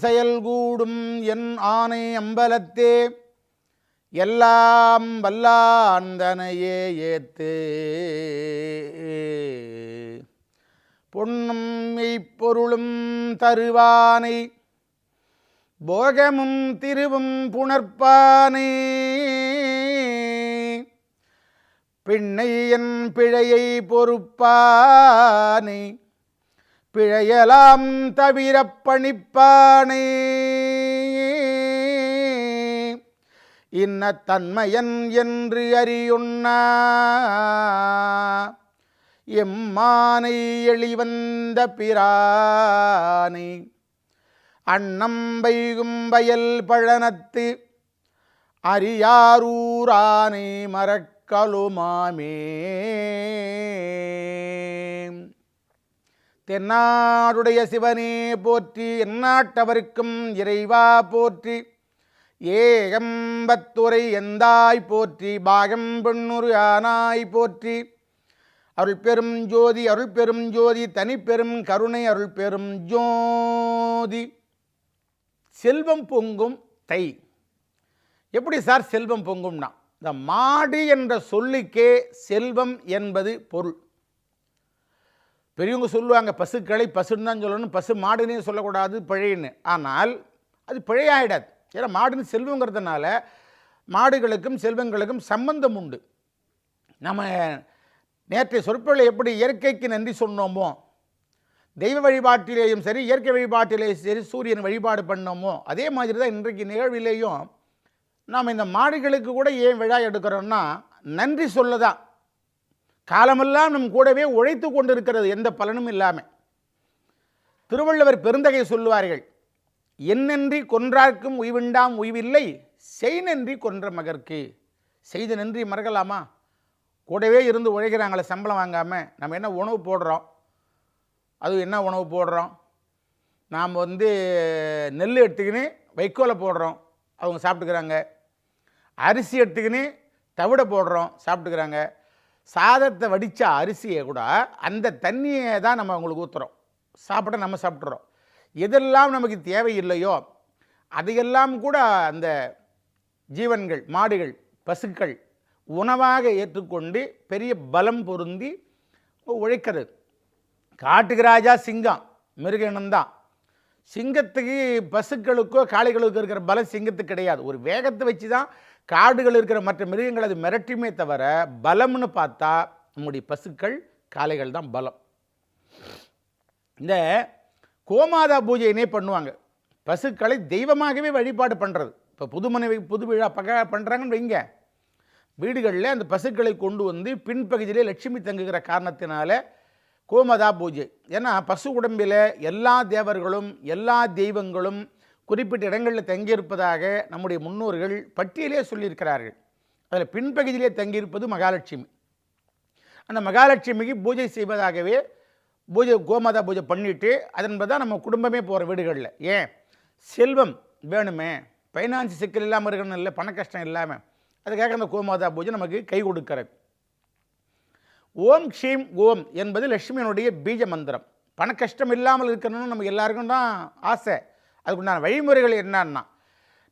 செயல்கூடும் என் ஆணை அம்பலத்தே எல்லாம் வல்லாந்தனையே ஏத்து பொன்னும் மெய்ப்பொருளும் தருவானை போகமும் திருவும் புணர்ப்பானே பின்னை என் பிழையை பொறுப்பானை பிழையலாம் தவிர பணிப்பானே இன்ன தன்மையன் என்று அறியுண்ணா எம்மானை எளிவந்த பிரானை அன்னம் வைகும் வயல் பழனத்து அரியாரூரானை மறக்கலுமாமே. தென்னாடுடைய சிவனே போற்றி, எந்நாட்டவர்க்கும் இறைவா போற்றி, ஏகம்பத்துரை எந்தாய் போற்றி, பாகம் பெண்ணுரு ஆனாய் போற்றி, அருள் பெரும் ஜோதி அருள் பெரும் ஜோதி தனிப்பெரும் கருணை அருள் பெரும் ஜோதி. செல்வம் பொங்கும் தை. எப்படி சார் செல்வம் பொங்கும்னா, இந்த மாடு என்ற சொல்லுக்கே செல்வம் என்பது பொருள். பெரியவங்க சொல்லுவாங்க பசுக்களை பசுன்னு தான் சொல்லணும், பசு மாடுன்னே சொல்லக்கூடாது பிழைன்னு. ஆனால் அது பிழையாயிடாது. ஏன்னா மாடுன்னு செல்வங்கிறதுனால மாடுகளுக்கும் செல்வங்களுக்கும் சம்பந்தம் உண்டு. நம்ம நேற்றைய சொற்பொழில் எப்படி இயற்கைக்கு நன்றி சொன்னோமோ, தெய்வ வழிபாட்டிலேயும் சரி இயற்கை வழிபாட்டிலேயும் சரி சூரியன் வழிபாடு பண்ணோமோ, அதே மாதிரி தான் இன்றைக்கு நிகழ்விலேயும் நாம் இந்த மாடுகளுக்கு கூட ஏன் விழா எடுக்கிறோம்னா நன்றி சொல்ல தான். காலமெல்லாம் நம் கூடவே உழைத்து கொண்டு இருக்கிறது, எந்த பலனும் இல்லாமல். திருவள்ளுவர் பெருந்தகை சொல்லுவார்கள், என்னன்றி கொன்றார்க்கும் உய்விண்டாம் உய்வில்லை, செய் நன்றி கொன்ற மகற்கு. செய்த நன்றி மறக்கலாமா? கூடவே இருந்து உழைக்கிறாங்களே சம்பளம் வாங்காமல். நம்ம என்ன உணவு போடுறோம், அது என்ன உணவு போடுறோம்? நாம் நெல் எடுத்துக்கின்னு வைக்கோலை போடுறோம், அவங்க சாப்பிட்டுக்கிறாங்க. அரிசி எடுத்துக்கின்னு தவிடை போடுறோம், சாப்பிட்டுக்கிறாங்க. சாதத்தை வடித்த அரிசியை கூட அந்த தண்ணியை தான் நம்ம அவங்களுக்கு ஊற்றுறோம், சாப்பிட நம்ம சாப்பிட்றோம். எதெல்லாம் நமக்கு தேவையில்லையோ அதையெல்லாம் கூட அந்த ஜீவன்கள், மாடுகள், பசுக்கள் உணவாக ஏற்றுக்கொண்டு பெரிய பலம் பொருந்தி உழைக்கிறது. காட்டுக்கு ராஜா சிங்கம், மிருக இனம்தான். சிங்கத்துக்கு பசுக்களுக்கோ காளைகளுக்கோ இருக்கிற பலம் சிங்கத்துக்கு கிடையாது. ஒரு வேகத்தை வச்சு தான் காடுகள் இருக்கிற மற்ற மிருகங்கள் அது மிரட்டுமே தவிர பலம்னு பார்த்தா நம்முடைய பசுக்கள் காளைகள் தான் பலம். இந்த கோமாதா பூஜையினே பண்ணுவாங்க. பசுக்களை தெய்வமாகவே வழிபாடு பண்ணுறது. இப்போ புது விழா பண்ணுறாங்கன்னு வைங்க, வீடுகளில் அந்த பசுக்களை கொண்டு பின்பகுதியிலே லட்சுமி தங்குகிற காரணத்தினால கோமாதா பூஜை. ஏன்னா பசு உடம்பில் எல்லா தேவர்களும் எல்லா தெய்வங்களும் குறிப்பிட்ட இடங்களில் தங்கியிருப்பதாக நம்முடைய முன்னோர்கள் பட்டியலே சொல்லியிருக்கிறார்கள். அதில் பின்பகுதியிலே தங்கியிருப்பது மகாலட்சுமி. அந்த மகாலட்சுமிக்கு பூஜை செய்வதாகவே கோமாதா பூஜை பண்ணிவிட்டு அதன்படி தான் நம்ம குடும்பமே போகிற வீடுகளில். ஏன்? செல்வம் வேணுமே, ஃபைனான்ஸ் சிக்கல் இல்லாமல் இருக்கணும், இல்லை பண கஷ்டம் இல்லாமல். அதுக்காக அந்த கோமாதா பூஜை நமக்கு கை கொடுக்கிறது. ஓம் க்ஷீம் ஓம் என்பது லட்சுமியினுடைய பீஜ மந்திரம். பண கஷ்டம் இல்லாமல் இருக்கணும்னு நமக்கு எல்லாருக்கும் தான் ஆசை. அதுக்குண்டான வழிமுறைகள் என்னன்னா,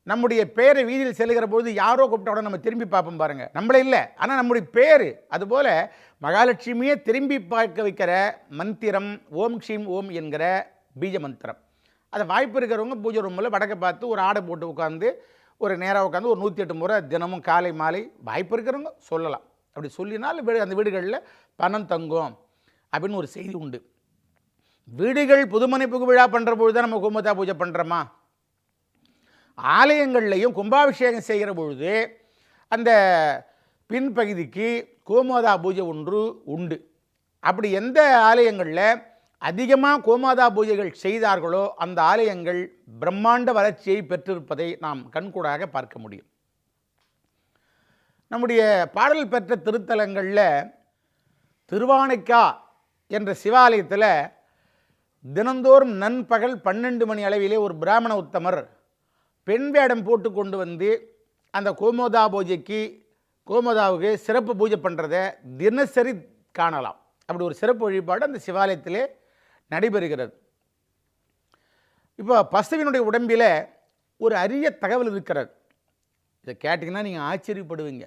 நம்முடைய பேரை வீதியில் செல்கிற பொழுது யாரோ கூப்பிட்ட உடனே நம்ம திரும்பி பார்ப்போம் பாருங்கள், நம்மளே இல்லை ஆனால் நம்முடைய பேர். அதுபோல் மகாலட்சுமியே திரும்பி பார்க்க வைக்கிற மந்திரம் ஓம் க்ஷீம் ஓம் என்கிற பீஜ மந்திரம். அதை வாய்ப்பு இருக்கிறவங்க பூஜை ரூமில் வடக்க பார்த்து ஒரு ஆடை போட்டு உட்காந்து ஒரு நேராக உட்காந்து ஒரு 108 முறை தினமும் காலை மாலை வாய்ப்பு இருக்கிறவங்க சொல்லலாம். அப்படி சொல்லினால் அந்த வீடுகளில் பணம் தங்கும் அப்படின்னு ஒரு செய்தி உண்டு. வீடுகள் புதுமனை புகு விழா பண்ணுற பொழுது தான் நம்ம கோமாதா பூஜை பண்ணுறோமா? ஆலயங்கள்லையும் கும்பாபிஷேகம் செய்கிற பொழுது அந்த பின்பகுதிக்கு கோமாதா பூஜை ஒன்று உண்டு. அப்படி எந்த ஆலயங்களில் அதிகமாக கோமாதா பூஜைகள் செய்தார்களோ அந்த ஆலயங்கள் பிரம்மாண்ட வளர்ச்சியை பெற்றிருப்பதை நாம் கண்கூடாக பார்க்க முடியும். நம்முடைய பாடல் பெற்ற திருத்தலங்களில் திருவானைக்கா என்ற சிவாலயத்தில் தினந்தோறும் நண்பகல் 12 மணி அளவிலே ஒரு பிராமண உத்தமர் பெண் வேடம் போட்டு கொண்டு அந்த கோமாதாவுக்கு சிறப்பு பூஜை பண்ணுறதை தினசரி காணலாம். அப்படி ஒரு சிறப்பு வழிபாடு அந்த சிவாலயத்திலே நடைபெறுகிறது. இப்போ பசுவினுடைய உடம்பில் ஒரு அரிய தகவல் இருக்கிறது. இதை கேட்டிங்கன்னா நீங்கள் ஆச்சரியப்படுவீங்க.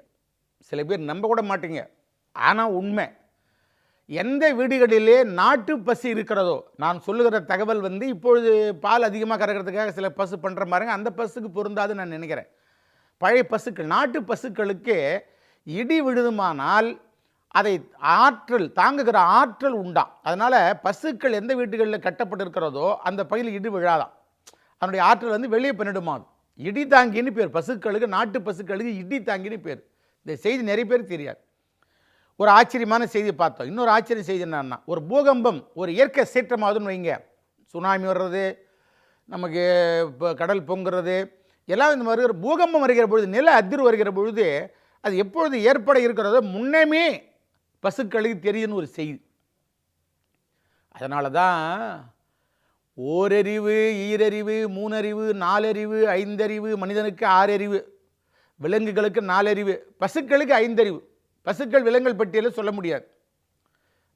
சில பேர் நம்ப கூட மாட்டீங்க. ஆனால் உண்மை. எந்த வீடுகளிலே நாட்டு பசு இருக்கிறதோ, நான் சொல்லுகிற தகவல் இப்பொழுது பால் அதிகமாக கறக்கிறதுக்காக சில பசு பண்ணுற பாருங்க, அந்த பசுக்கு பொருந்தாதுன்னு நான் நினைக்கிறேன். பழைய பசுக்கள், நாட்டு பசுக்களுக்கு இடி விழுதுமானால் அதை தாங்குகிற ஆற்றல் உண்டாம். அதனால் பசுக்கள் எந்த வீடுகளில் கட்டப்பட்டிருக்கிறதோ அந்த பகுதியில் இடி விழாதான். அதனுடைய ஆற்றல் வெளியே பண்ணிடுமா. இடி தாங்கின்னு பேர் பசுக்களுக்கு, நாட்டு பசுக்களுக்கு இடி தாங்கின்னு பேர். இந்த செய்தி நிறைய பேர் தெரியாது. ஒரு ஆச்சரியமான செய்தி பார்த்தோம். இன்னொரு ஆச்சரிய செய்தி என்னன்னா, ஒரு பூகம்பம், ஒரு இயற்கை சீற்றமாகுதுன்னு வைங்க, சுனாமி வர்றது, நமக்கு இப்போ கடல் பொங்குறது, எல்லாம் இந்த மாதிரி ஒரு பூகம்பம் வருகிற பொழுது, நில அதிர்வு வருகிற பொழுது அது எப்பொழுது ஏற்பட இருக்கிறதோ முன்னமே பசுக்களுக்கு தெரியும்னு ஒரு செய்தி. அதனால தான் ஓரறிவு, ஈரறிவு, மூணறிவு, நாலறிவு, ஐந்தறிவு, மனிதனுக்கு 6 அறிவு, விலங்குகளுக்கு 4 அறிவு, பசுக்களுக்கு 5 அறிவு. பசுக்கள் விலங்குகள் பட்டியலில் சொல்ல முடியாது.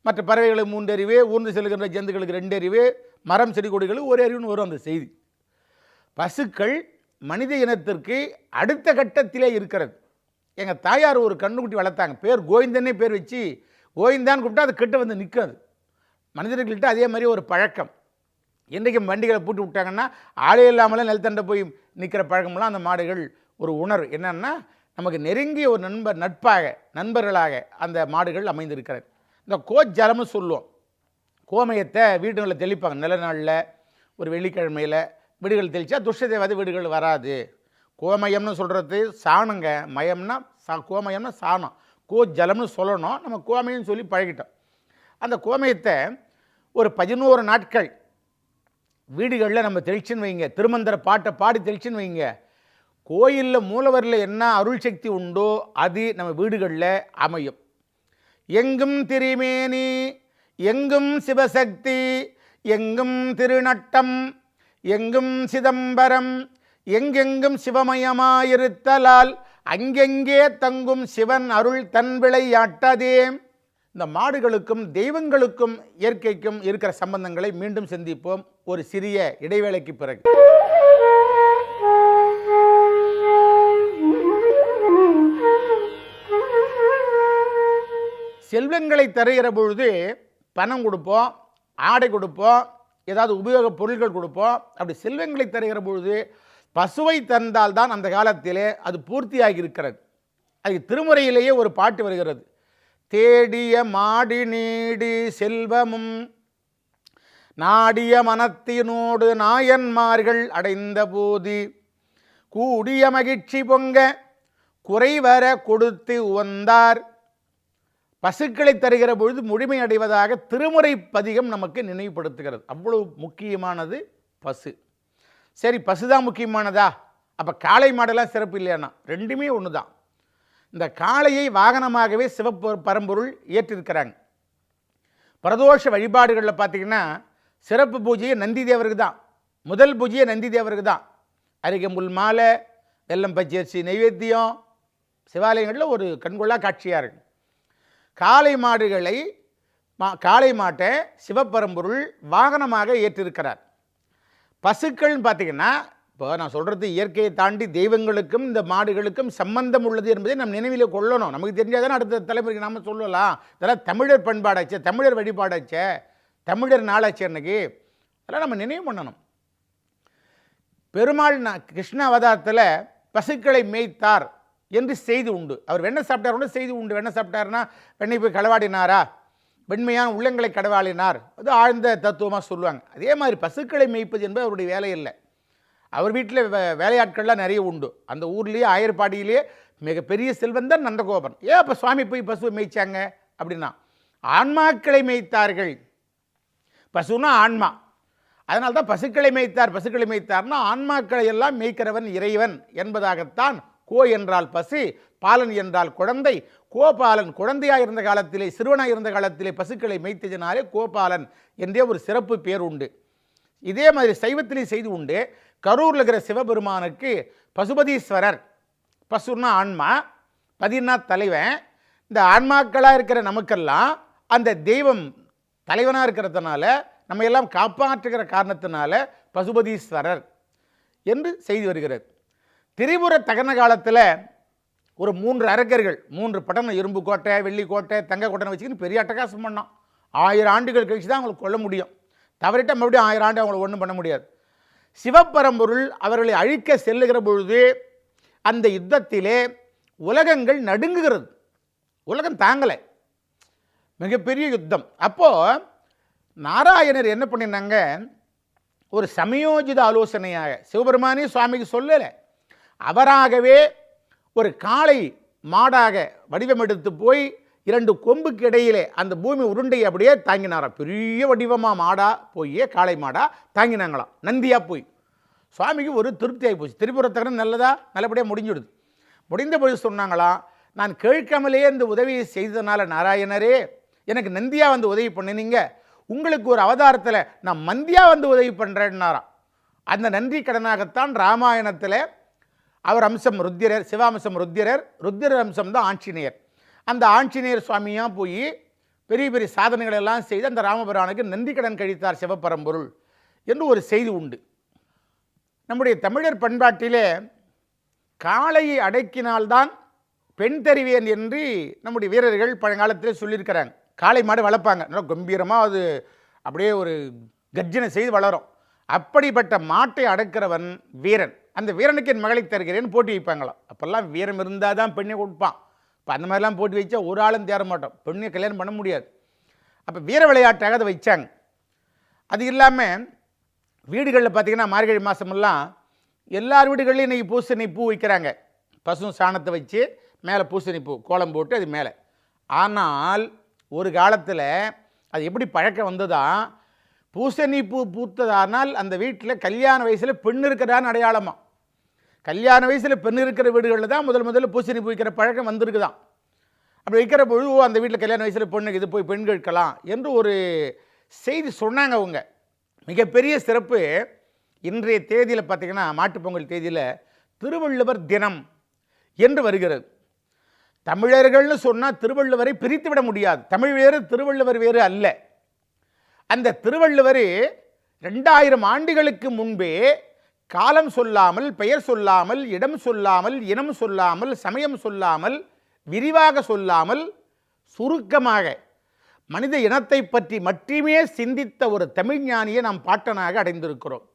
மற்ற பறவைகளுக்கு 3 அறிவு, ஊர்ந்து செல்கின்ற ஜந்துக்களுக்கு 2 அறிவு, மரம் செடி கொடிகளுக்கு 1 அறிவுன்னு வரும் அந்த செய்தி. பசுக்கள் மனித இனத்திற்கு அடுத்த கட்டத்திலே இருக்கிறது. எங்கள் தாயார் ஒரு கண்ணுக்குட்டி வளர்த்தாங்க. பேர் கோவிந்தன்னே பேர் வச்சு, கோவிந்தான்னு கூப்பிட்டா அது கிட்ட வந்து நிற்காது. மனிதர்கள்ட்ட அதே மாதிரி ஒரு பழக்கம். இன்றைக்கும் வண்டிகளை பூட்டி விட்டாங்கன்னா ஆளே இல்லாமலே நிலத்தண்டை போய் நிற்கிற பழக்கமெல்லாம் அந்த மாடுகள் ஒரு உணர்வு. என்னென்னா, நமக்கு நெருங்கிய ஒரு நண்பர்களாக அந்த மாடுகள் அமைந்திருக்கிறது. இந்த கோஜலம்னு சொல்லுவோம். கோமயத்தை வீடுகளில் தெளிப்பாங்க. நில நாளில் ஒரு வெள்ளிக்கிழமையில் வீடுகள் தெளித்தா துஷ்டதேவாதி வீடுகள் வராது. கோமயம்னு சொல்கிறது சாணங்க, மயம்னா கோமயம்னா சாணம், கோஜலம்னு சொல்லணும். நம்ம கோமயம்னு சொல்லி பழகிட்டோம். அந்த கோமயத்தை ஒரு 11 நாட்கள் வீடுகளில் நம்ம தெளிச்சுன்னு வைங்க, திருமந்திர பாட்டை பாடி தெளிச்சுன்னு வைங்க, கோயிலில் மூலவரில் என்ன அருள் சக்தி உண்டோ அது நம்ம வீடுகளில் அமையும். எங்கும் திரிமேனி, எங்கும் சிவசக்தி, எங்கும் திருநட்டம், எங்கும் சிதம்பரம், எங்கெங்கும் சிவமயமாயிருத்தலால் அங்கெங்கே தங்கும் சிவன் அருள் தன் விளையாட்டதே. இந்த மாடுகளுக்கும் தெய்வங்களுக்கும் இயற்கைக்கும் இருக்கிற சம்பந்தங்களை மீண்டும் சிந்திப்போம் ஒரு சிறிய இடைவேளைக்கு பிறகு. செல்வங்களை தருகிற பொழுது பணம் கொடுப்போம், ஆடை கொடுப்போம், ஏதாவது உபயோக பொருட்கள் கொடுப்போம். அப்படி செல்வங்களை தருகிற பொழுது பசுவை தந்தால்தான் அந்த காலத்திலே அது பூர்த்தியாகி இருக்கிறது. அதுக்கு திருமுறையிலேயே ஒரு பாட்டு வருகிறது. தேடிய மாடி நீடி செல்வமும் நாடிய மனத்தினோடு நாயன்மார்கள் அடைந்த போது கூடிய மகிழ்ச்சி பொங்க குறைவர கொடுத்து உவந்தார். பசுக்களை தருகிற பொழுது முழுமை அடைவதாக திருமுறை பதிகம் நமக்கு நினைவுபடுத்துகிறது. அவ்வளவு முக்கியமானது பசு. சரி, பசுதான் முக்கியமானதா? அப்போ காளை மாடெல்லாம் சிறப்பு இல்லையானா? ரெண்டுமே ஒன்று தான். இந்த காளையை வாகனமாகவே பரம்பொருள் ஏற்றிருக்கிறாங்க. பிரதோஷ வழிபாடுகளில் பார்த்திங்கன்னா சிறப்பு பூஜையை நந்தி தேவருக்கு தான். முதல் பூஜையை நந்தி தேவருக்கு தான். அரிகம்புல் மாலை, வெல்லம் பச்சரிசி நைவேத்தியம் சிவாலயங்களில் ஒரு கண்கொள்ளா காட்சியாக இருக்கு. காளை மாட்டை சிவபரம்பொருள் வாகனமாக ஏற்றிருக்கிறார். பசுக்கள்னு பார்த்திங்கன்னா, இப்போ நான் சொல்கிறது இயற்கையை தாண்டி தெய்வங்களுக்கும் இந்த மாடுகளுக்கும் சம்பந்தம் உள்ளது என்பதை நம்ம நினைவில் கொள்ளணும். நமக்கு தெரிஞ்சாதானே அடுத்த தலைமுறைக்கு நாம் சொல்லலாம். இதெல்லாம் தமிழர் பண்பாடாச்சே, தமிழர் வழிபாடாச்சே, தமிழர் நாளாச்சே. அன்னைக்கு அதெல்லாம் நம்ம நினைவு பண்ணணும். பெருமாள் கிருஷ்ண அவதாரத்தில் பசுக்களை மேய்த்தார் என்று செய்தி உண்டு. அவர் வெண்ணெய் சாப்பிட்டார் செய்தி உண்டு. வெண்ணெய் சாப்பிட்டாருன்னா வெண்ணெய் போய் களவாடினாரா? வெண்மையான உள்ளங்களை கடவாளினார். அது ஆழ்ந்த தத்துவமாக சொல்லுவாங்க. அதே மாதிரி பசுக்களை மேய்ப்பது என்பது அவருடைய வேலை இல்லை. அவர் வீட்டில் வேலையாட்கள்லாம் நிறைய உண்டு. அந்த ஊர்லேயே ஆயர்பாடியிலேயே மிகப்பெரிய செல்வன் தான் நந்தகோபன். ஏன் இப்போ சுவாமி போய் பசுவை மேய்ச்சாங்க அப்படின்னா, ஆன்மாக்களை மேய்த்தார்கள். பசுனா ஆன்மா. அதனால தான் பசுக்களை மேய்த்தார்னா ஆன்மாக்களை எல்லாம் மேய்க்கிறவன் இறைவன் என்பதாகத்தான். கோ என்றால் பசு, பாலன் என்றால் குழந்தை. கோபாலன் குழந்தையாக இருந்த காலத்திலே, சிறுவனாக இருந்த காலத்திலே பசுக்களை மேய்த்ததினாலே கோபாலன் என்றே ஒரு சிறப்பு பேர் உண்டு. இதே மாதிரி சைவத்திலே செய்து உண்டு. கரூரில் இருக்கிற சிவபெருமானுக்கு பசுபதீஸ்வரர், பசுன்னா ஆன்மா, பதினா தலைவன். இந்த ஆன்மாக்களாக இருக்கிற நமக்கெல்லாம் அந்த தெய்வம் தலைவனாக இருக்கிறதுனால, நம்ம எல்லாம் காப்பாற்றுகிற காரணத்தினால பசுபதீஸ்வரர் என்று செய்தி வருகிறது. திரிபுர தகன காலத்தில் ஒரு 3 அரக்கர்கள் 3 பட்டணம், இரும்பு கோட்டை, வெள்ளி கோட்டை, தங்க கோட்டை வச்சுக்கின்னு பெரிய அட்டகாசம் பண்ணான். 1000 ஆண்டுகள் கழிச்சு தான் அவங்களுக்கு கொல்ல முடியும். தவறிட்ட மறுபடியும் 1000 ஆண்டு அவங்களை ஒன்றும் பண்ண முடியாது. சிவபரம்பொருள் அவர்களை அழிக்க செல்லுகிற பொழுது அந்த யுத்தத்திலே உலகங்கள் நடுங்குகிறது. உலகம் தாங்கலை, மிகப்பெரிய யுத்தம். அப்போது நாராயணர் என்ன பண்ணினாங்க, ஒரு சமயோஜித ஆலோசனையாக, சிவபெருமானே சுவாமிக்கு சொல்லலை, அவராகவே ஒரு காளை மாடாக வடிவமெடுத்து போய் 2 கொம்புக்கு இடையிலே அந்த பூமி உருண்டையை அப்படியே தாங்கினாராம். பெரிய வடிவமாக மாடாக போய் காளை மாடாக தாங்கினாங்களாம், நந்தியாக போய். சுவாமிக்கு ஒரு திருப்தி ஆகி போச்சு. திரிபுரத்தகனம் நல்லபடியாக முடிஞ்சுடுது. முடிந்த பொழுது சொன்னாங்களாம், நான் கேட்காமலேயே இந்த உதவியை செய்ததுனால நாராயணரே எனக்கு நந்தியாக வந்து உதவி பண்ணினீங்க, உங்களுக்கு ஒரு அவதாரத்தில் நான் மந்தியாக வந்து உதவி பண்ணுறேன்னாராம். அந்த நன்றி கடனாகத்தான் ராமாயணத்தில் அவர் அம்சம் ருத்திரர், சிவாம்சம் ருத்திரர், ருத்திரர் அம்சம் தான் ஆஞ்சநேயர். அந்த ஆஞ்சநேயர் சுவாமியாக போய் பெரிய பெரிய சாதனைகள் எல்லாம் செய்து அந்த ராமபிரானுக்கு நன்றி கடன் கழித்தார் சிவபரம்பொருள் என்று ஒரு செய்தி உண்டு. நம்முடைய தமிழர் பண்பாட்டிலே காளையை அடக்கினால்தான் பெண் தருவேன் என்று நம்முடைய வீரர்கள் பழங்காலத்தில் சொல்லியிருக்கிறாங்க. காளை மாடு வளர்ப்பாங்க, நல்லா கம்பீரமாக அது அப்படியே ஒரு கர்ஜனை செய்து வளரும். அப்படிப்பட்ட மாட்டை அடக்கிறவன் வீரன். அந்த வீரனுக்கு என் மகளை தருகிறேன்னு போட்டி வைப்பாங்களாம். அப்போல்லாம் வீரம் இருந்தால் தான் பெண்ணை கொடுப்பான். இப்போ அந்த மாதிரிலாம் போட்டி வச்சா ஒரு ஆளும் தேர மாட்டோம், பெண்ணை கல்யாணம் பண்ண முடியாது. அப்போ வீர விளையாட்டாக அதை வைச்சாங்க. அது இல்லாமல் வீடுகளில் பார்த்திங்கன்னா மார்கழி மாதமெல்லாம் எல்லார் வீடுகள்லையும் இன்றைக்கி பூசணி பூ வைக்கிறாங்க. பசு சாணத்தை வச்சு மேலே பூசணி பூ கோலம் போட்டு அது மேலே. ஆனால் ஒரு காலத்தில் அது எப்படி பழக்கம் வந்ததா, பூசணி பூ பூத்ததானால் அந்த வீட்டில் கல்யாண வயசில் பெண் இருக்கிறதான்னு அடையாளமாக. கல்யாண வயசில் பெண் இருக்கிற வீடுகளில் தான் முதல்ல பூசணி பூ வைக்கிற பழக்கம் வந்திருக்குதான். அப்படி வைக்கிற பொழுது அந்த வீட்டில் கல்யாண வயசில் பொண்ணுக்கு இது போய் பெண் கேட்கலாம் என்று ஒரு செய்தி சொன்னாங்க அவங்க. மிகப்பெரிய சிறப்பு. இன்றைய தேதியில் பார்த்திங்கன்னா மாட்டுப்பொங்கல் தேதியில் திருவள்ளுவர் தினம் என்று வருகிறது. தமிழர்கள்னு சொன்னால் திருவள்ளுவரை பிரித்து விட முடியாது. தமிழ் வேறு திருவள்ளுவர் வேறு அல்ல. அந்த திருவள்ளுவர் 2000 ஆண்டுகளுக்கு முன்பே காலம் சொல்லாமல், பெயர் சொல்லாமல், இடம் சொல்லாமல், இனம் சொல்லாமல், சமயம் சொல்லாமல், விரிவாக சொல்லாமல், சுருக்கமாக மனித இனத்தை பற்றி மட்டுமே சிந்தித்த ஒரு தமிழ் ஞானியை நாம் பாட்டனாக அடைந்திருக்கிறோம்.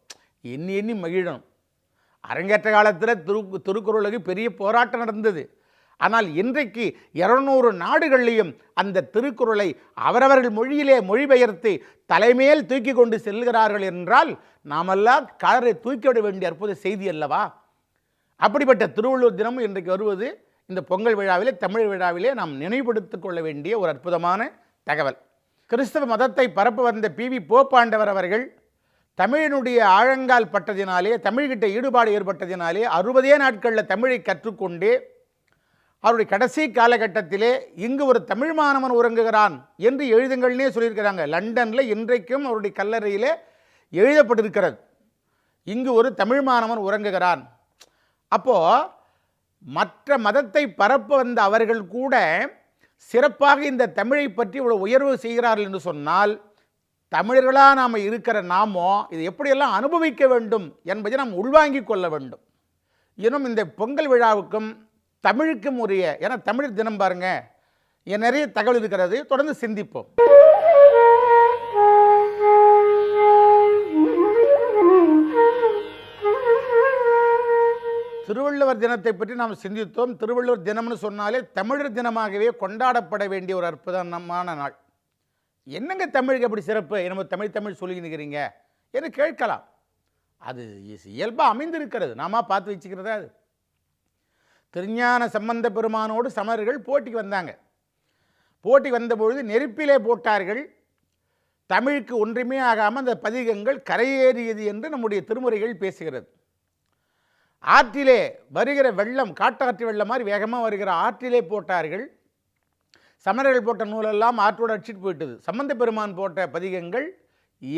எண்ணி எண்ணி மகிழணும். அரங்கேற்ற காலத்தில் திருக்குறளுக்கு பெரிய போராட்டம் நடந்தது. ஆனால் இன்றைக்கு 200 நாடுகளிலையும் அந்த திருக்குறளை அவரவர்கள் மொழியிலே மொழிபெயர்த்து தலைமையில் தூக்கி கொண்டு செல்கிறார்கள் என்றால் நாமெல்லாம் காலரை தூக்கிவிட வேண்டிய அற்புத செய்தி அல்லவா? அப்படிப்பட்ட திருவள்ளுவர் தினமும் இன்றைக்கு வருவது இந்த பொங்கல் விழாவிலே, தமிழ் விழாவிலே நாம் நினைவுபடுத்திக் கொள்ள வேண்டிய ஒரு அற்புதமான தகவல். கிறிஸ்தவ மதத்தை பரப்ப வந்த பி.வி. போப்பாண்டவர் அவர்கள் தமிழினுடைய ஆழங்கால் பட்டதினாலே, தமிழ்கிட்ட ஈடுபாடு ஏற்பட்டதினாலே 60 நாட்களில் தமிழை கற்றுக்கொண்டு அவருடைய கடைசி காலகட்டத்திலே இங்கு ஒரு தமிழ் மாணவன் உறங்குகிறான் என்று எழுதுங்கள்னே சொல்லியிருக்கிறாங்க. லண்டனில் இன்றைக்கும் அவருடைய கல்லறையிலே எழுதப்பட்டிருக்கிறது, இங்கு ஒரு தமிழ் மாணவன் உறங்குகிறான். அப்போது மற்ற மதத்தை பரப்ப வந்த அவர்கள் கூட சிறப்பாக இந்த தமிழை பற்றி இவ்வளோ உயர்வு செய்கிறார்கள் என்று சொன்னால், தமிழர்களாக நாம் இருக்கிற நாமோ இதை எப்படியெல்லாம் அனுபவிக்க வேண்டும் என்பதை நாம் உள்வாங்கிக் கொள்ள வேண்டும். இன்னும் இந்த பொங்கல் விழாவுக்கும் தமிழுக்கும் உரிய, ஏன்னா தமிழ் தினம் பாருங்க, நிறைய தகவல் இருக்கிறது, தொடர்ந்து சிந்திப்போம். திருவள்ளுவர் தினத்தை பற்றி நாம் சிந்தித்தோம். திருவள்ளுவர் தினம்னு சொன்னாலே தமிழர் தினமாகவே கொண்டாடப்பட வேண்டிய ஒரு அற்புதமான நாள். என்னங்க தமிழுக்கு எப்படி சிறப்பு, நம்ம தமிழ் சொல்லிக்கிறீங்க என்று கேட்கலாம். அது இயல்பாக அமைந்திருக்கிறது, நாம பார்த்து வச்சுக்கிறதா. அது திருஞான சம்பந்த பெருமானோடு சமணர்கள் போட்டிக்கு வந்தாங்க. போட்டி வந்தபொழுது நெருப்பிலே போட்டார்கள். தமிழுக்கு ஒன்றுமே ஆகாமல் அந்த பதிகங்கள் கரையேறியது என்று நம்முடைய திருமுறைகள் பேசுகிறது. ஆற்றிலே வருகிற வெள்ளம், காட்டாற்று வெள்ளம் மாதிரி வேகமாக வருகிற ஆற்றிலே போட்டார்கள். சமணர்கள் போட்ட நூலெல்லாம் ஆற்றோடு அடிச்சிட்டு போயிட்டது. சம்பந்த பெருமான் போட்ட பதிகங்கள்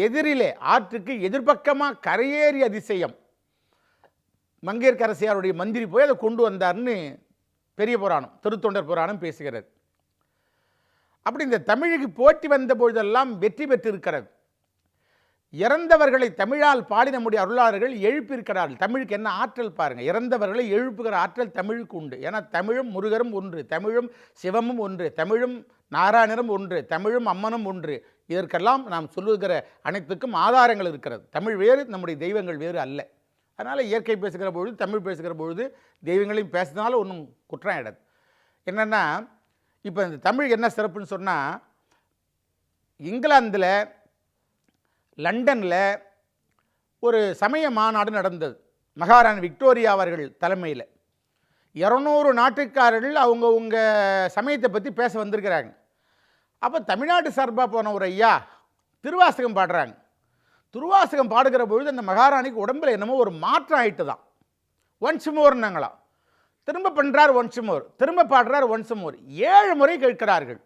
எதிரிலே, ஆற்றுக்கு எதிர்பக்கமாக கரையேறி அதிசயம். மங்கையர்க்கரசியாருடைய மந்திரி போய் அதை கொண்டு வந்தார்னு பெரிய புராணம், திருத்தொண்டர் புராணம் பேசுகிறது. அப்படி இந்த தமிழுக்கு போட்டி வந்த பொழுதெல்லாம் வெற்றி பெற்றிருக்கிறது. இறந்தவர்களை தமிழால் பாடி நம்முடைய அருளாளர்கள் எழுப்பியிருக்கிறார்கள். தமிழுக்கு என்ன ஆற்றல் பாருங்கள். இறந்தவர்களை எழுப்புகிற ஆற்றல் தமிழுக்கு உண்டு. ஏன்னா தமிழும் முருகரும் ஒன்று, தமிழும் சிவமும் ஒன்று, தமிழும் நாராயணரும் ஒன்று, தமிழும் அம்மனும் ஒன்று. இதற்கெல்லாம் நாம் சொல்லுகிற அனைத்துக்கும் ஆதாரங்கள் இருக்கிறது. தமிழ் வேறு, நம்முடைய தெய்வங்கள் வேறு அல்ல. அதனால் இயற்கை பேசுகிற பொழுது, தமிழ் பேசுகிற பொழுது தெய்வங்களையும் பேசுனாலும் ஒன்றும் குற்றம் ஆகிடாது. என்னென்னா, இப்போ இந்த தமிழ் என்ன சிறப்புன்னு சொன்னால், இங்கிலாந்தில் லண்டனில் ஒரு சமய மாநாடு நடந்தது. மகாராணி விக்டோரியா அவர்கள் தலைமையில் 200 நாட்டுக்காரர்கள் அவங்கவுங்க சமயத்தை பற்றி பேச வந்திருக்கிறாங்க. அப்போ தமிழ்நாட்டு சார்பாக போன ஒரு ஐயா திருவாசகம் பாடுறாங்க. திருவாசகம் பாடுகிற பொழுது அந்த மகாராணிக்கு உடம்பில் என்னமோ ஒரு மாற்றம் ஆகிட்டு தான். ஒன்ஸ் மோர்னாங்களாம். திரும்ப பண்ணுறார், ஒன்ஸ் மோர், திரும்ப பாடுறார், ஒன்ஸ் மோர். 7 முறை கேட்கிறார்கள்.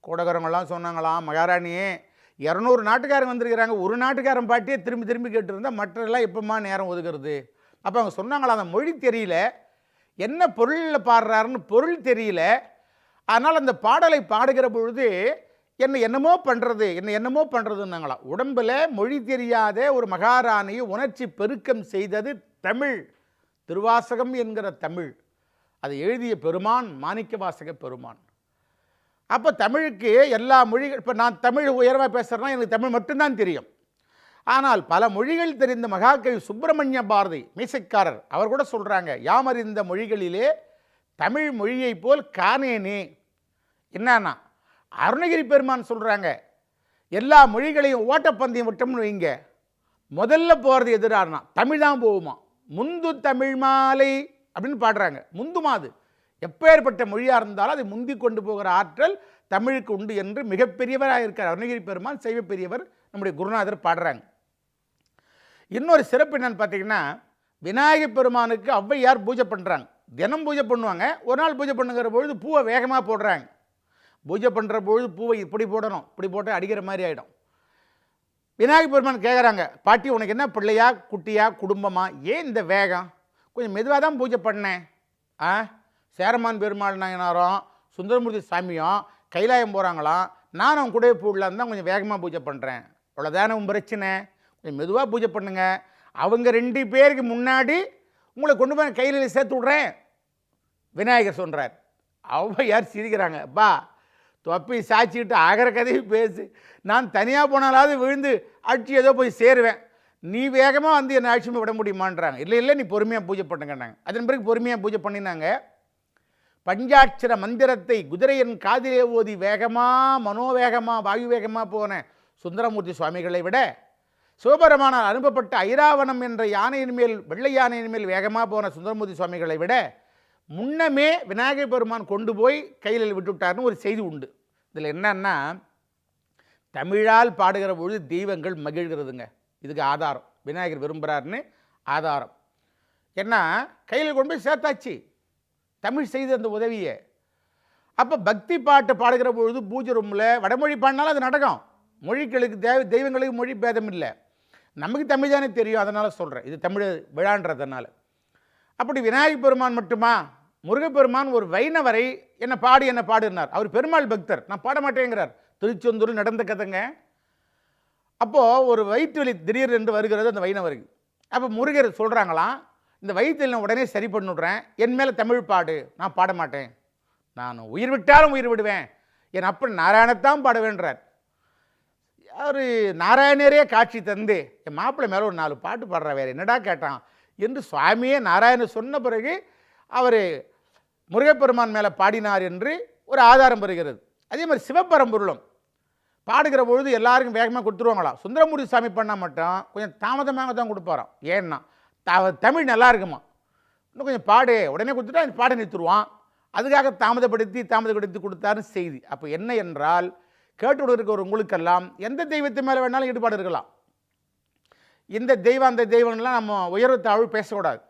கூடகரங்கள்லாம் சொன்னாங்களாம், மகாராணியே 200 நாட்டுக்காரங்க வந்திருக்கிறாங்க, ஒரு நாட்டுக்காரன் பாட்டியே திரும்பி திரும்பி கேட்டுருந்தா மற்றெல்லாம் எப்போம்மா நேரம் ஒதுக்கிறது. அப்போ அவங்க சொன்னாங்களா, அந்த மொழி தெரியல, என்ன பொருளில் பாடுறாருன்னு பொருள் தெரியல, அதனால் அந்த பாடலை பாடுகிற பொழுது என்னமோ பண்ணுறதுன்னாங்களாம். உடம்பில் மொழி தெரியாத ஒரு மகாராணியை உணர்ச்சி பெருக்கம் செய்தது தமிழ். திருவாசகம் என்கிற தமிழ். அதை எழுதிய பெருமான் மாணிக்கவாசக பெருமான். அப்போ தமிழுக்கு எல்லா மொழிகள், இப்போ நான் தமிழ் உயர்வாக பேசுகிறேன்னா எனக்கு தமிழ் மட்டும்தான் தெரியும். ஆனால் பல மொழிகள் தெரிந்த மகாகவி சுப்பிரமணிய பாரதி மீசைக்காரர் அவர் கூட சொல்கிறாங்க, யாமறிந்த மொழிகளிலே தமிழ் மொழியை போல் காணேனே. என்னன்னா, அருணகிரி பெருமான் சொல்கிறாங்க, எல்லா மொழிகளையும் ஓட்டப்பந்தயம் விட்டோம்னு வைங்க, முதல்ல போகிறது எதிரானா தமிழ் தான் போகுமா. முந்து தமிழ் மாலை அப்படின்னு பாடுறாங்க. முந்துமாது எப்பேற்பட்ட மொழியாக இருந்தாலும் அதை முந்தி கொண்டு போகிற ஆற்றல் தமிழுக்கு உண்டு என்று மிகப்பெரியவராக இருக்கார் அருணகிரி பெருமான், செய்வ பெரியவர், நம்முடைய குருநாதர் பாடுறாங்க. இன்னொரு சிறப்பு என்னன்னு பார்த்தீங்கன்னா, விநாயகப் பெருமானுக்கு ஔவையார் பூஜை பண்ணுறாங்க. தினம் பூஜை பண்ணுவாங்க. ஒரு நாள் பூஜை பண்ணுங்கிற பொழுது பூவை வேகமாக போடுறாங்க. பூஜை பண்ணுற பொழுது பூவை இப்படி போடணும், இப்படி போட்டு அடிக்கிற மாதிரி ஆகிடும். விநாயகப் பெருமான் கேட்குறாங்க, பாட்டி உனக்கு என்ன பிள்ளையா குட்டியா குடும்பமா, ஏன் இந்த வேகம், கொஞ்சம் மெதுவாக தான் பூஜை பண்ணேன். சேரமான் பெருமாள் நாயனாரும் சுந்தரமூர்த்தி சாமியும் கைலாயம் போகிறாங்களாம், நானும் அவங்க கூடவே போடலான்னு தான் கொஞ்சம் வேகமாக பூஜை பண்ணுறேன், அவ்வளோதானே உன் பிரச்சனை, கொஞ்சம் மெதுவாக பூஜை பண்ணுங்க, அவங்க 2 பேருக்கு முன்னாடி உங்களை கொண்டு போய் கையில் சேர்த்து விட்றேன் விநாயகர் சொல்கிறார். ஔவையார் சிரிக்கிறாங்க, பா தொப்பி சாய்ச்சிக்கிட்டு ஆகிற கதையும் பேசு, நான் தனியாக போனாலாவது விழுந்து அடிச்சு ஏதோ போய் சேருவேன், நீ வேகமாக வந்து என்னை ஆட்சியுமே விட முடியுமான்றாங்க. இல்லை நீ பொறுமையாக பூஜை பண்ணுங்கன்னாங்க. அதன் பிறகு பொறுமையாக பூஜை பண்ணினாங்க. பஞ்சாட்சர மந்திரத்தை குதிரையின் காதிலே ஓதி வேகமாக மனோவேகமாக வாயு வேகமாக போன சுந்தரமூர்த்தி சுவாமிகளை விட சிவபெருமானால் அனுப்பப்பட்ட ஐராவணம் என்ற யானையின் மேல், வெள்ளை யானையின் மேல் வேகமாக போன சுந்தரமூர்த்தி சுவாமிகளை விட முன்னமே விநாயகர் பெருமான் கொண்டு போய் கையில் விட்டுவிட்டார்னு ஒரு செய்தி உண்டு. இதில் என்னன்னா, தமிழால் பாடுகிற பொழுது தெய்வங்கள் மகிழ்கிறதுங்க. இதுக்கு ஆதாரம் விநாயகர் விரும்புகிறாருன்னு ஆதாரம். ஏன்னா கையில் கொண்டு போய் சேர்த்தாச்சு தமிழ் செய்த அந்த உதவியை. அப்போ பக்தி பாட்டு பாடுகிற பொழுது பூஜை ரூமில் வடமொழி பாடினாலும் அது நடக்கும். மொழிகளுக்கு தெய்வங்களுக்கு மொழி பேதம் இல்லை. நமக்கு தமிழ் தானே தெரியும், அதனால் சொல்கிறேன், இது தமிழ் விழான்றதுனால. அப்படி விநாயகர் பெருமான் மட்டுமா, முருகப்பெருமான் ஒரு வைணவரை என்னை பாடுனார். அவர் பெருமாள் பக்தர், நான் பாட மாட்டேங்கிறார். திருச்செந்தூரில் நடந்த கதைங்க. அப்போது ஒரு வயிற்று வலி திடீர் என்று வருகிறது அந்த வைணவருக்கு. அப்போ முருகர் சொல்கிறாங்களாம், இந்த வயிற்றில் நான் உடனே சரி பண்ணிவிட்றேன், என் மேலே தமிழ் பாடு, நான் பாட மாட்டேன், நான் உயிர் விட்டாலும் உயிர் விடுவேன், என் அப்பன் நாராயணத்தான் பாடுவேன்றார். அவர் நாராயணரே காட்சி தந்து என் மாப்பிள்ளை மேலே ஒரு 4 பாட்டு பாடுற, வேறு என்னடா கேட்டான் என்று சுவாமியே நாராயணன் சொன்ன பிறகு அவர் முருகப்பெருமான் மேலே பாடினார் என்று ஒரு ஆதாரம் பெறுகிறது. அதே மாதிரி சிவபரம்பொருளும் பாடுகிற பொழுது எல்லாருக்கும் வேகமாக கொடுத்துருவாங்களாம். சுந்தரமூர்த்தி சாமி பண்ணால் மட்டும் கொஞ்சம் தாமதமாக தான் கொடுப்பாராம். ஏன்னா தமிழ் நல்லா இருக்குமா, இன்னும் கொஞ்சம் பாடு, உடனே கொடுத்துட்டா அந்த பாட நிறுத்துருவான். அதுக்காக தாமதப்படுத்தி கொடுத்தாருன்னு செய்தி. அப்போ என்ன என்றால், கேட்டு இருக்கிற உங்களுக்கெல்லாம் எந்த தெய்வத்து மேலே வேணாலும் ஈடுபாடு இருக்கலாம். இந்த தெய்வம் அந்த தெய்வங்கள்லாம் நம்ம உயர்வு தாழ்வு பேசக்கூடாது.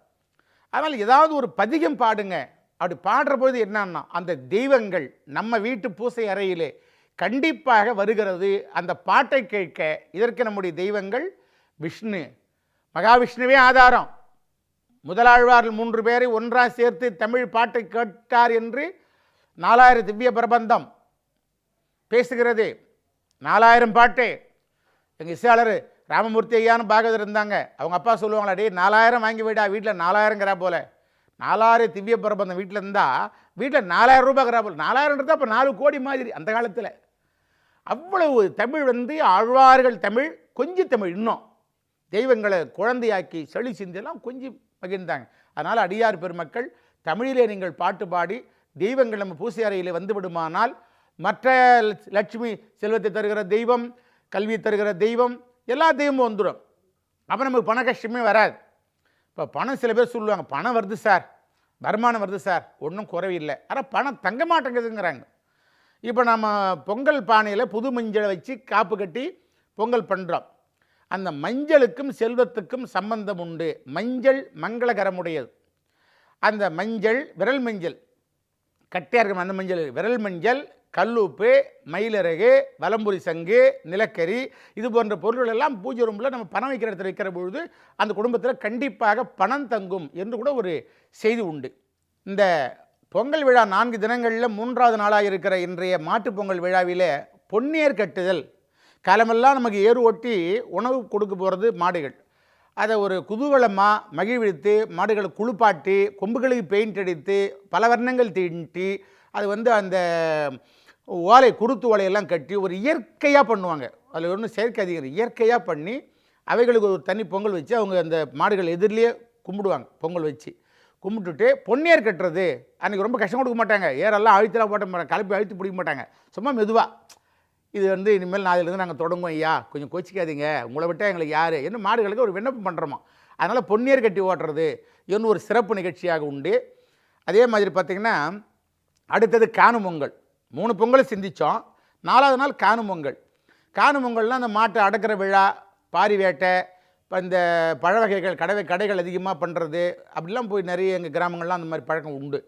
அதனால் ஏதாவது ஒரு பதிகம் பாடுங்க. அப்படி பாடுற பொழுது என்னன்னா, அந்த தெய்வங்கள் நம்ம வீட்டு பூசை அறையிலே கண்டிப்பாக வருகிறது. அந்த பாட்டை கேட்க இதற்கு நம்முடைய தெய்வங்கள் விஷ்ணு, மகாவிஷ்ணுவே ஆதாரம். முதலாழ்வார்கள் 3 பேரை ஒன்றாக சேர்த்து தமிழ் பாட்டை கேட்டார் என்று 4000 திவ்ய பிரபந்தம் பேசுகிறது. 4000 பாட்டு. எங்கள் இசையாளர் ராமமூர்த்தி ஐயான்னு பாகவதர் இருந்தாங்க. அவங்க அப்பா சொல்லுவாங்களா, டே 4000 வாங்கி விடா, வீட்டில் 4000ங்கிறா போல. 4000 திவ்ய பிரபந்தம் வீட்டில் இருந்தால் வீட்டில் 4000 ரூபாய்க்கிறா போல். 4000ன்றது அப்போ 4 கோடி மாதிரி அந்த காலத்தில். அவ்வளவு தமிழ் ஆழ்வார்கள் தமிழ், கொஞ்சம் தமிழ் இன்னும் தெய்வங்களை குழந்தையாக்கி செளி சிந்தியெல்லாம் கொஞ்சம் பகிர்ந்தாங்க. அதனால் அடியார் பெருமக்கள், தமிழிலே நீங்கள் பாட்டு பாடி தெய்வங்கள் நம்ம பூசை அறையில் வந்து விடுமானால் மற்ற லட்சுமி செல்வத்தை தருகிற தெய்வம், கல்வி தருகிற தெய்வம், எல்லா தெய்வமும் வந்துடும். அப்போ நமக்கு பண கஷ்டமே வராது. இப்போ பணம் சில பேர் சொல்லுவாங்க, பணம் வருது சார், வருமானம் வருது சார், ஒன்றும் குறைவில்லை, ஆனால் பணம் தங்க மாட்டேங்குதுங்கிறாங்க. இப்போ நம்ம பொங்கல் பானையில் புது மஞ்சளை வச்சு காப்பு கட்டி பொங்கல் பண்ணுறோம். அந்த மஞ்சளுக்கும் செல்வத்துக்கும் சம்பந்தம் உண்டு. மஞ்சள் மங்களகரமுடையது. அந்த மஞ்சள் விரல் மஞ்சள் கட்டியாக இருக்கும், அந்த மஞ்சள் விரல் மஞ்சள், கல்லுப்பு, மயிலிறகு, வலம்புரி சங்கு, நிலக்கரி, இது போன்ற பொருள்கள் எல்லாம் பூஜை ரூமில் நம்ம பணம் வைக்கிற இடத்துல வைக்கிற பொழுது அந்த குடும்பத்தில் கண்டிப்பாக பணம் தங்கும் என்று கூட ஒரு செய்தி உண்டு. இந்த பொங்கல் விழா 4 தினங்களில் 3வது நாளாக இருக்கிற இன்றைய மாட்டுப் பொங்கல் விழாவிலே பொன்னேர் கட்டுதல். காலமெல்லாம் நமக்கு ஏறு ஒட்டி உணவு கொடுக்க போகிறது மாடுகள். அதை ஒரு குதூகலமாக மகிழ்வித்து மாடுகளை குளிப்பாட்டி கொம்புகளுக்கு பெயிண்ட் அடித்து பல வர்ணங்கள் தீட்டி அது அந்த ஓலை குருத்து ஓலையெல்லாம் கட்டி ஒரு இயற்கையாக பண்ணுவாங்க. அதில் ஒன்றும் செயற்கை அதிகம், இயற்கையாக பண்ணி அவைகளுக்கு ஒரு தனி பொங்கல் வச்சு அவங்க அந்த மாடுகள் எதிரிலேயே கும்பிடுவாங்க. பொங்கல் வச்சு கும்பிட்டுட்டு பொன்னேர் கட்டுறது அன்றைக்கி ரொம்ப கஷ்டம் கொடுக்க மாட்டாங்க. ஏரெல்லாம் அழுத்தலாம் போட்ட மாட்டாங்க, கலப்பி அழுத்தி பிடிக்க மாட்டாங்க. சும்மா மெதுவாக இது இனிமேல் நாளிலேருந்து நாங்கள் தொடங்குவோம் ஐயா, கொஞ்சம் கோச்சிக்காதீங்க, உங்களை விட்டால் எங்களுக்கு யார் என்ன மாடுகளுக்கு ஒரு விண்ணப்பம் பண்ணுறோமா. அதனால் பொன்னேர் கட்டி ஓட்டுறது இன்னும் ஒரு சிறப்பு நிகழ்ச்சியாக உண்டு. அதே மாதிரி பார்த்திங்கன்னா அடுத்தது காணும் பொங்கல். 3 பொங்கலை சிந்தித்தோம். 4வது நாள் காணும் பொங்கல். காணும் பொங்கல்னால் அந்த மாட்டை அடக்கிற விழா, பாரி வேட்டை, இப்போ இந்த பழ வகைகள் கடைகள் அதிகமாக பண்ணுறது, அப்படிலாம் போய் நிறைய எங்கள் கிராமங்கள்லாம் அந்த மாதிரி பழக்கம் உண்டு.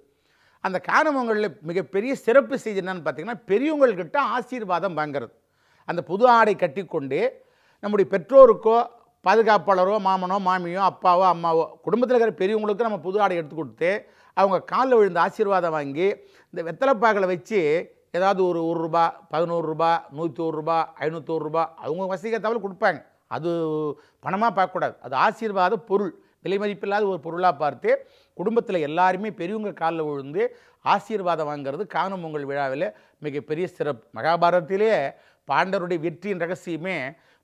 அந்த காணும் பொங்கலில் மிகப்பெரிய சிறப்பு செய்தி என்னன்னு பார்த்திங்கன்னா, பெரியவங்கள்கிட்ட ஆசீர்வாதம் வாங்கிறது. அந்த புது ஆடை கட்டி கொண்டு நம்முடைய பெற்றோருக்கோ பாதுகாப்பாளரோ மாமனோ மாமியோ அப்பாவோ அம்மாவோ குடும்பத்தில் இருக்கிற பெரியவங்களுக்கும் நம்ம புது ஆடை எடுத்து கொடுத்து அவங்க காலில் விழுந்த ஆசீர்வாதம் வாங்கி இந்த வெத்தலைப்பாக்களை வச்சு ஏதாவது ஒரு ரூபா, 11 ரூபா, 101 ரூபா, 501 ரூபா அவங்க வசதிக்கு தவிர கொடுப்பாங்க. அது பணமாக பார்க்கக்கூடாது, அது ஆசீர்வாத பொருள், விலை மதிப்பில்லாத ஒரு பொருளாக பார்த்து குடும்பத்தில் எல்லாருமே பெரியவங்க காலில் விழுந்து ஆசீர்வாதம் வாங்கிறது காணும் பொங்கல் விழாவில் மிகப்பெரிய சிறப்பு. மகாபாரதத்திலே பாண்டவருடைய வெற்றியின் ரகசியமே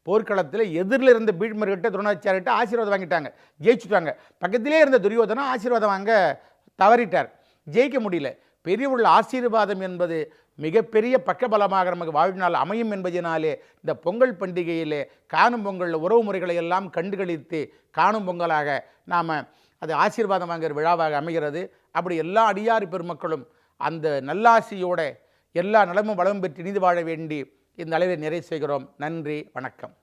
போர்க்களத்தில் எதிரில் இருந்த பீஷ்மர்கிட்ட துரோணாச்சாரிட்ட ஆசீர்வாதம் வாங்கிட்டாங்க, ஜெயிச்சுட்டாங்க. பக்கத்திலே இருந்த துரியோதனா ஆசீர்வாதம் வாங்க தவறிட்டார், ஜெயிக்க முடியல. பெரியவர்கள் ஆசீர்வாதம் என்பது மிகப்பெரிய பக்கபலமாக நமக்கு வாழ்நாள் அமையும் என்பதனாலே இந்த பொங்கல் பண்டிகையிலே காணும் பொங்கலில் உறவு முறைகளை எல்லாம் கண்டுகளித்து காணும் பொங்கலாக நாம் அது ஆசீர்வாதம் வாங்குகிற விழாவாக அமைகிறது. அப்படி எல்லா அடியார் பெருமக்களும் அந்த நல்லாசியோட எல்லா நலமும் வளமும் பெற்று நீதி வாழ வேண்டி இந்த அளவில் நிறைவு செய்கிறோம். நன்றி, வணக்கம்.